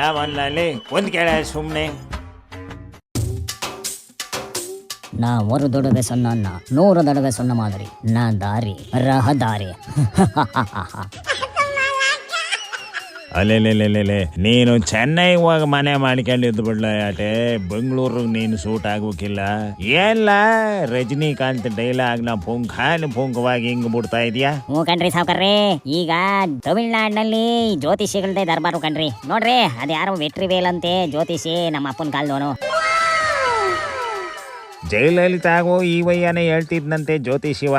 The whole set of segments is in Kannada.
ಯಾವಲ್ಲಿ ಒಂದ್ ಕೇಳ ಸುಮ್ನೆ. நான் ஒரு தடவை சொன்னா 100 தடவை சொன்ன மாதிரி நான் தாரி ರಹದಾರಿ. ಅಲ್ಲೆಲ್ಲೆಲ್ಲೆಲ್ಲೆ ನೀನು ಚೆನ್ನೈ ಹೋಗಿ ಮನೆ ಮಾಡ್ಕೊಂಡಿದ್ದು ಬಿಡ್ಲ ಯಾಟೆ ಬೆಂಗಳೂರಿಗೆ ನೀನು ಸೂಟ್ ಆಗೋಕಿಲ್ಲ. ಎಲ್ಲ ರಜನಿಕಾಂತ್ ಡೈಲಾಗ್ನ ಪುಂಖವಾಗಿ ಹಿಂಗ್ ಬಿಡ್ತಾ ಇದೀಯಾ? ಹ್ಞೂ ಕಣ್ರಿ ಸಾವ್ಕಾರ್ರಿ, ಈಗ ತಮಿಳ್ನಾಡಿನಲ್ಲಿ ಜ್ಯೋತಿಷಿಗಳದೇ ದರ್ಬಾರು ಕಣ್ರಿ. ನೋಡ್ರಿ ಅದ್ಯಾರೋ ವೆಟ್ರಿವೇಲ್ ಅಂತೆ ಜ್ಯೋತಿಷಿ, ನಮ್ಮ ಅಪ್ಪನ ಕಾಲದವನು. ಜಯಲಲಿತಾ ಆಗೋ ಈ ವಯ್ಯನೇ ಹೇಳ್ತಿದ್ನಂತೆ ಜ್ಯೋತಿಷಿವ.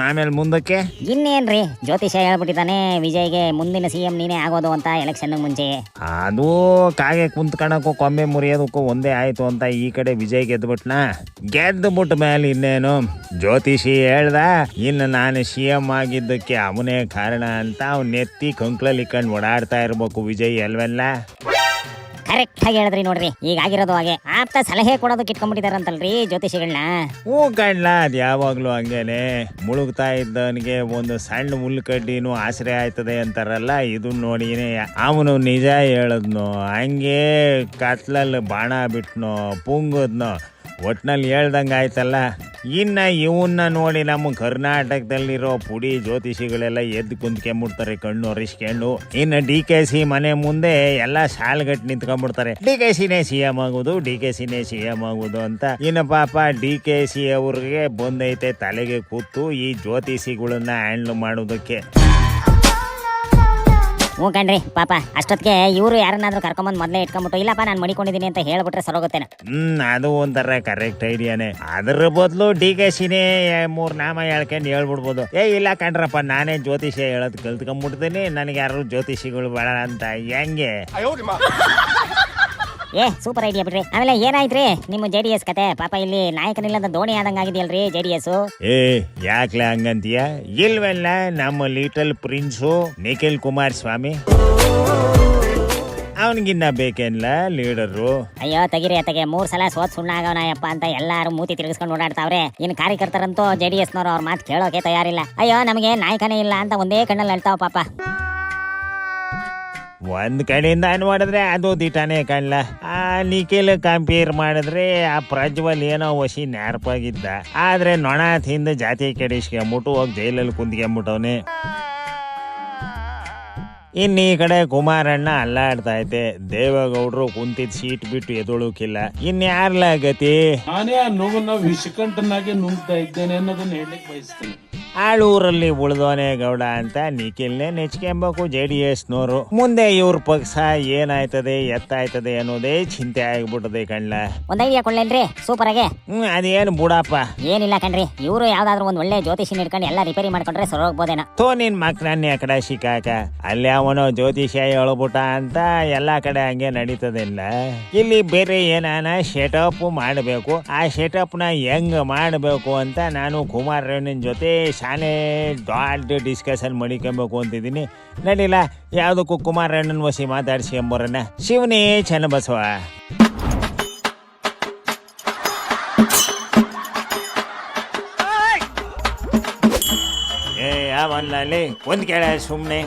ಆಮೇಲೆ ಮುಂದಕ್ಕೆ ಇನ್ನೇನ್ರಿ ಜ್ಯೋತಿಷ ಹೇಳ್ಬಿಟ್ಟಿದ್ದಾನೆ ವಿಜಯ್ಗೆ ಮುಂದಿನ CM ನೀನೇ ಆಗೋದು ಅಂತ ಎಲೆಕ್ಷನ್ ಮುಂಚೆ. ಅದು ಕಾಗೆ ಕುಂತ್ಕಣಕ್ಕೂ ಕೊಂಬೆ ಮುರಿಯೋದಕ್ಕೂ ಒಂದೇ ಆಯ್ತು ಅಂತ ಈ ಕಡೆ ವಿಜಯ್ ಗೆದ್ಬಿಟ್ನ. ಗೆದ್ದುಬಿಟ್ಟ ಮೇಲೆ ಇನ್ನೇನು ಜ್ಯೋತಿಷಿ ಹೇಳ್ದ ಇನ್ನು ನಾನು CM ಆಗಿದ್ದಕ್ಕೆ ಅವನೇ ಕಾರಣ ಅಂತ ಅವ್ನು ನೆತ್ತಿ ಕಂಕ್ಳಲ್ಲಿ ಕಂಡು ಓಡಾಡ್ತಾ ಇರ್ಬೇಕು ವಿಜಯ್ ಅಲ್ವೆಲ್ಲ. ಕರೆಕ್ಟ್ ಆಗಿ ಹೇಳಿದ್ರಿ ನೋಡ್ರಿ, ಈಗ ಆಗಿರೋದು ಹಾಗೆ. ಆಪ್ತ ಸಲಹೆ ಕೊಡೋದಕ್ಕೆ ಇಟ್ಕೊಂಡ್ಬಿಟ್ಟಿದಾರಂತಲ್ರಿ ಜ್ಯೋತಿಷಿಗಳನ್ನ. ಹ್ಞೂ ಕಣ್ಲ, ಅದು ಯಾವಾಗ್ಲೂ ಹಂಗೇನೆ. ಮುಳುಗ್ತಾ ಇದ್ದವನಿಗೆ ಒಂದು ಸಣ್ಣ ಮುಳ್ಕಡ್ಡಿನೂ ಆಶ್ರಯ ಆಯ್ತದೆ ಅಂತಾರಲ್ಲ, ಇದನ್ನ ನೋಡಿನೇ ಅವನು ನಿಜ ಹೇಳದ್ನು, ಹಂಗೆ ಕತ್ಲಲ್ಲಿ ಬಾಣ ಬಿಟ್ನೋ ಪುಂಗದ್ನೋ, ಒಟ್ನಲ್ಲಿ ಹೇಳ್ದಂಗೆ ಆಯ್ತಲ್ಲ. ಇನ್ನು ಇವನ್ನ ನೋಡಿ ನಮ್ಮ ಕರ್ನಾಟಕದಲ್ಲಿರೋ ಪುಡಿ ಜ್ಯೋತಿಷಿಗಳೆಲ್ಲ ಎದ್ದು ಕುಂತ್ಕೊಂಡ್ಬಿಡ್ತಾರೆ ಕಣ್ಣು ಒರೆಸ್ಕೊಂಡು. ಇನ್ನು DKC ಮನೆ ಮುಂದೆ ಎಲ್ಲ ಸಾಲ್ಗಟ್ಟು ನಿಂತ್ಕೊಂಡ್ಬಿಡ್ತಾರೆ, DKC ನೇ CM ಆಗೋದು, DKC ನೇ CM ಆಗೋದು ಅಂತ. ಇನ್ನು ಪಾಪ DKC ಅವ್ರಿಗೆ ಬಂದೈತೆ ತಲೆಗೆ ಕೂತು ಈ ಜ್ಯೋತಿಷಿಗಳನ್ನ ಹ್ಯಾಂಡ್ಲ್ ಮಾಡೋದಕ್ಕೆ. ಹ್ಞೂ ಕಣ್ರಿ, ಪಾಪ ಅಷ್ಟೊತ್ತಿಗೆ ಇವರು ಯಾರನ್ನಾದ್ರೂ ಕರ್ಕೊಂಬಂದು ಮೊದಲೇ ಇಟ್ಕೊಂಡ್ಬಿಟ್ಟು ಇಲ್ಲಪ್ಪ ನಾನು ಮಡಿಕೊಂಡಿದ್ದೀನಿ ಅಂತ ಹೇಳ್ಬಿಟ್ರೆ ಸರೋಗುತ್ತೇನೆ. ಅದು ಒಂಥರ ಕರೆಕ್ಟ್ ಐಡಿಯಾನೇ. ಅದ್ರ ಬದಲು DKC ನೇ 3 ನಾಮ ಹೇಳ್ಕೊಂಡು ಹೇಳ್ಬಿಡ್ಬೋದು, ಇಲ್ಲ ಕಣ್ರಪ್ಪ ನಾನೇ ಜ್ಯೋತಿಷ ಹೇಳೋದು ಕಲ್ತ್ಕೊಂಡ್ಬಿಡ್ತೀನಿ, ನನಗೆ ಯಾರು ಜ್ಯೋತಿಷಿಗಳು ಬೇಡ ಅಂತ. ಹೆಂಗೆ? ಸೂಪರ್ ಐಡಿಯಾ ಬಿಡ್ರಿ. ಆಮೇಲೆ ಏನಾಯ್ತ್ರಿ ನಿಮ್ಮ JDS ಕತೆ? ಪಾಪ ಇಲ್ಲಿ ನಾಯಕನಿಲ್ಲದ ದೋಣಿ ಆದಂಗ ಆಗಿದೆಯಲ್ರಿ JDS. ಯಾಕ್ಲೆ ಹಂಗಂತೀಯ? ಇಲ್ವೆಲ್ಲ ನಮ್ಮ ಲಿಟಲ್ ಪ್ರಿನ್ಸು ನಿಖಿಲ್ ಕುಮಾರಸ್ವಾಮಿ, ಅವನಿಗಿನ್ನ ಬೇಕೇನ್ಲ ಲೀಡರು? ಅಯ್ಯೋ ತೆಗಿರಿ ಅತ್ತಗೆ, 3 ಸಲ ಸೋತ್ ಸುಣ್ಣ ಆಗವನಾಯಪ್ಪ ಅಂತ ಎಲ್ಲಾರು ಮೂತಿ ತಿರುಗಿಸ್ಕೊಂಡು ಓಡಾಡ್ತಾವ್ರೆ. ಇನ್ನು ಕಾರ್ಯಕರ್ತರಂತೂ JDS ನವರು ಅವ್ರ ಮಾತು ಕೇಳೋಕೆ ತಯಾರಿಲ್ಲ. ಅಯ್ಯೋ ನಮಗೆ ನಾಯಕನೇ ಇಲ್ಲ ಅಂತ ಒಂದೇ ಕಣ್ಣಲ್ಲಿ ಹೇಳ್ತಾವ ಪಾಪ. ಒಂದ್ ಕಡೆಯಿಂದ ಮಾಡಿದ್ರೆ ಅದು ದಿಟಾನೇ ಕಾಣಲ್ಲ. ಆ ನಿಖಿಲ್ ಕಂಪೇರ್ ಮಾಡಿದ್ರೆ ಆ ಪ್ರಜ್ವಲ್ ಏನೋ ವಸಿ ನ್ಯಾರ್ಪಾಗಿದ್ದ, ಆದ್ರೆ ನೊಣ ತಿಂದ ಜಾತಿ ಕೆಡಿಸ್ಕೊಂಬಿಟ್ಟು ಹೋಗಿ ಜೈಲಲ್ಲಿ ಕುಂತ್ಕೊಂಬಿಟ್ಟವನೆ. ಇನ್ನು ಈ ಕಡೆ ಕುಮಾರಣ್ಣ ಅಲ್ಲಾಡ್ತಾ ಐತೆ, ದೇವೇಗೌಡರು ಕುಂತಿದ್ ಸೀಟ್ ಬಿಟ್ಟು ಎದೊಳಕಿಲ್ಲ. ಇನ್ಯಾರ್ಲ ಗತಿ? ನಾನೇ ಆ ನೋವನ್ನ ವಿಷಕಂಠನಾಗಿ ನುಂಗ್ತಾ ಇದ್ದೇನೆ ಅನ್ನೋದನ್ನ ಹೇಳಕ್ ಬಯಸ್ತೀನಿ. ಆಳೂರಲ್ಲಿ ಉಳ್ದೋನೆ ಗೌಡ ಅಂತ ನಿಖಿಲ್ನೇ ನೆಚ್ಕೊಂಬೇಕು JDSನವರು. ಮುಂದೆ ಇವ್ರ ಪಕ್ಷ ಏನಾಯ್ತದೆ ಎತ್ತಾಯ್ತದೆ ಅನ್ನೋದೇ ಚಿಂತೆ ಆಗ್ಬಿಟ್ಟದೆ ಕಣ್ಲ. ಒಂದ್ ಐಡಿಯಾ ಕೊಳ್ಳೇನ್ರಿ ಸೂಪರ್ ಆಗಿ? ಅದೇನು ಬುಡಪ್ಪ. ಏನಿಲ್ಲ ಕಣ್ರಿ, ಇವರು ಯಾವ್ದಾದ್ರು ಒಂದ್ ಒಳ್ಳೆ ಜ್ಯೋತಿಷಿ ಇಟ್ಕೊಂಡು ಎಲ್ಲ ರಿಪೇರಿ ಮಾಡ್ಕೊಂಡ್ರೆ ಸರೋಗ್ಬೋದೇನ. ನಿನ್ ಮಕ್ಳನ್ನೇ ಆ ಕಡೆ ಶಿಕಾಕ, ಅಲ್ಲಿ ಅವನು ಜ್ಯೋತಿಷ ಹೇಳ್ಬಿಟ್ಟ ಅಂತ ಎಲ್ಲಾ ಕಡೆ ಹಂಗೆ ನಡೀತದಿಲ್ಲ. ಇಲ್ಲಿ ಬೇರೆ ಏನಾನ ಸೆಟಪ್ ಮಾಡಬೇಕು. ಆ ಸೆಟಪ್ ನ ಹೆಂಗ್ ಮಾಡಬೇಕು ಅಂತ ನಾನು ಕುಮಾರಣ್ಣನ ಜೊತೆ ಶಾಲೆ ದೊಡ್ಡ ಡಿಸ್ಕಷನ್ ಮಾಡಿಕೊಬೇಕು ಅಂತಿದ್ದೀನಿ. ನಡಿಲ್ಲ ಯಾವ್ದಕ್ಕೂ ಕುಮಾರಣ್ಣನ ವಸಿ ಮಾತಾಡ್ಸಿ ಎಂಬರನ್ನ. ಶಿವನೇ ಚನ್ನಬಸವ. ಯಾವಲ್ಲಿ ಒಂದ್ ಕೇಳ ಸುಮ್ನೆ.